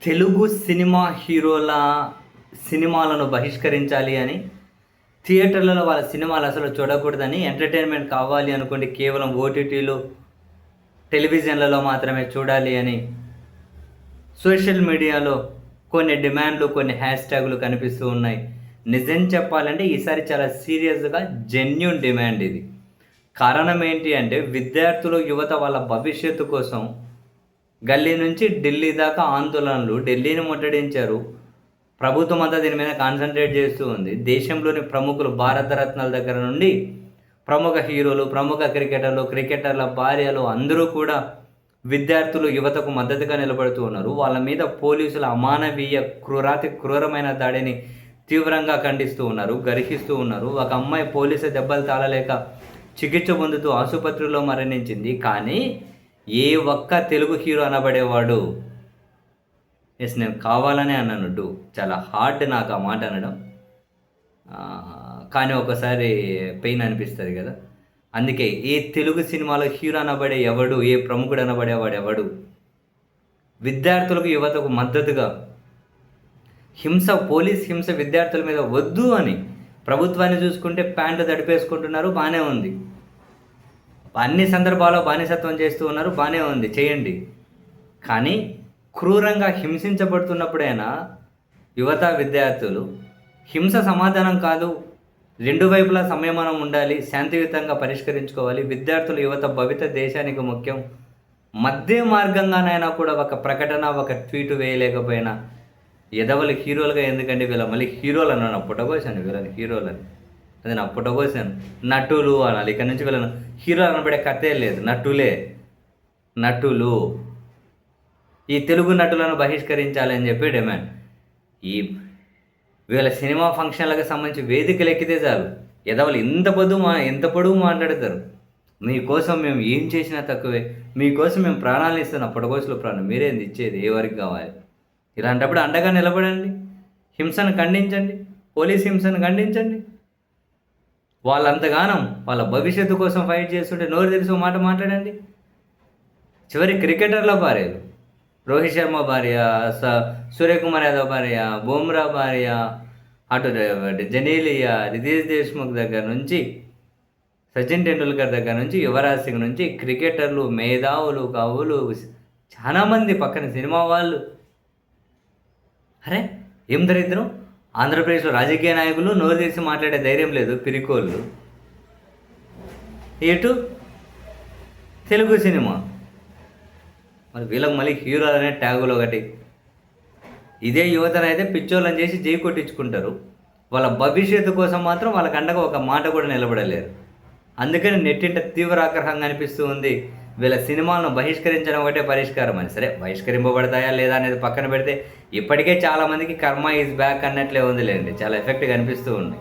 Telugu cinema హీరోల సినిమాలను బహిష్కరించాలి అని, థియేటర్లలో వాళ్ళ సినిమాలు అసలు చూడకూడదని, ఎంటర్టైన్మెంట్ కావాలి అనుకుంటే కేవలం ఓటీటీలు, టెలివిజన్లలో మాత్రమే చూడాలి అని సోషల్ మీడియాలో కొన్ని డిమాండ్లు, కొన్ని హ్యాష్ ట్యాగులు కనిపిస్తూ ఉన్నాయి. నిజం చెప్పాలంటే ఈసారి చాలా సీరియస్‌గా జెన్యూన్ డిమాండ్ ఇది. కారణం ఏంటి అంటే విద్యార్థులు, యువత వాళ్ళ భవిష్యత్తు కోసం గల్లీ నుంచి ఢిల్లీ దాకా ఆందోళనలు, ఢిల్లీని ముట్టడించారు. ప్రభుత్వం అంతా దీని మీద కాన్సంట్రేట్ చేస్తూ ఉంది. దేశంలోని ప్రముఖులు, భారతరత్నాల దగ్గర నుండి ప్రముఖ హీరోలు, ప్రముఖ క్రికెటర్లు, క్రికెటర్ల భార్యలు అందరూ కూడా విద్యార్థులు, యువతకు మద్దతుగా నిలబడుతూ ఉన్నారు. వాళ్ళ మీద పోలీసుల అమానవీయ, క్రూరమైన దాడిని తీవ్రంగా ఖండిస్తూ ఉన్నారు, గర్హిస్తూ ఉన్నారు. ఒక అమ్మాయి పోలీసు దెబ్బలు తాళలేక చికిత్స పొందుతూ ఆసుపత్రిలో మరణించింది. కానీ ఏ ఒక్క తెలుగు హీరో అనబడేవాడు, నేను కావాలనే అన్నాను. చాలా హార్డ్ నాకు ఆ మాట అనడం, కానీ ఒకసారి పెయిన్ అనిపిస్తుంది కదా. అందుకే ఏ తెలుగు సినిమాలో హీరో అనబడే ఎవడు, ఏ ప్రముఖుడు అనబడేవాడు ఎవడు విద్యార్థులకు, యువతకు మద్దతుగా పోలీస్ హింస విద్యార్థుల మీద వద్దు అని ప్రభుత్వాన్ని చూసుకుంటే ప్యాంటు తడిపేసుకుంటున్నారు, బాగానే ఉంది. అన్ని సందర్భాల్లో బానిసత్వం చేస్తూ ఉన్నారు, బాగానే ఉంది, చేయండి. కానీ క్రూరంగా హింసించబడుతున్నప్పుడైనా యువత, విద్యార్థులు హింస సమాధానం కాదు, రెండు వైపులా సంయమనం ఉండాలి, శాంతియుతంగా పరిష్కరించుకోవాలి. విద్యార్థులు, యువత భవిత దేశానికి ముఖ్యం. మధ్య మార్గంగానైనా కూడా ఒక ప్రకటన, ఒక ట్వీట్ వేయలేకపోయినా ఎదవలు హీరోలుగా ఎందుకంటే వీళ్ళ మళ్ళీ హీరోలు అన్నాను, పుట్టబోసాను వీళ్ళని హీరోలని, అది నా పుట్టబోసాను. నటులు అనాలి, ఇక్కడ నుంచి వీళ్ళను హీరోలు అనబడే కథే లేదు, నటులు. ఈ తెలుగు నటులను బహిష్కరించాలి అని చెప్పి డిమాండ్. వీళ్ళ సినిమా ఫంక్షన్లకు సంబంధించి వేదికలు ఎక్కితే చాలు, ఎదవలు ఎంత పొడుగు మాట్లాడతారు. మీకోసం మేము ఏం చేసినా తక్కువే, మీకోసం మేము ప్రాణాలను ఇస్తున్నాం, పొడగోసులు ప్రాణం మీరేంది ఇచ్చేది, ఏ వరకు కావాలి. ఇలాంటప్పుడు అండగా నిలబడండి, హింసను ఖండించండి, పోలీస్ హింసను ఖండించండి. వాళ్ళంతగానం వాళ్ళ భవిష్యత్తు కోసం ఫైట్ చేస్తుంటే నోరు తెలిసి మాట మాట్లాడండి. చివరి క్రికెటర్ల భార్యలు, రోహిత్ శర్మ భార్య, సూర్యకుమార్ యాదవ్ భార్య, బుమ్రా భార్య, అటు జనీలియా, రితేష్ దేశ్ముఖ్ దగ్గర నుంచి, సచిన్ టెండూల్కర్ దగ్గర నుంచి, యువరాజ్ సింగ్ నుంచి క్రికెటర్లు, మేధావులు, కవులు, చాలామంది పక్కన సినిమా వాళ్ళు. అరే ఏం దరిద్రం, ఆంధ్రప్రదేశ్లో రాజకీయ నాయకులు నోరు తీసి మాట్లాడే ధైర్యం లేదు, పిరికోళ్ళు. ఎటు తెలుగు సినిమా, మరి వీళ్ళకి మళ్ళీ హీరోలు అనే ట్యాగులు ఒకటి. ఇదే యువతనైతే పిచ్చోళ్ళని చేసి జై కొట్టించుకుంటారు, వాళ్ళ భవిష్యత్తు కోసం మాత్రం వాళ్ళకి అండగా ఒక మాట కూడా నిలబడలేరు. అందుకని నెట్టింట తీవ్ర ఆగ్రహంగా అనిపిస్తూ ఉంది. వీళ్ళ సినిమాలను బహిష్కరించడం ఒకటే పరిష్కారం అని. సరే, బహిష్కరింపబడతాయా లేదా అనేది పక్కన పెడితే ఇప్పటికే చాలామందికి కర్మ ఈజ్ బ్యాక్ అన్నట్లే ఉందిలేండి, చాలా ఎఫెక్ట్గా అనిపిస్తూ ఉంది.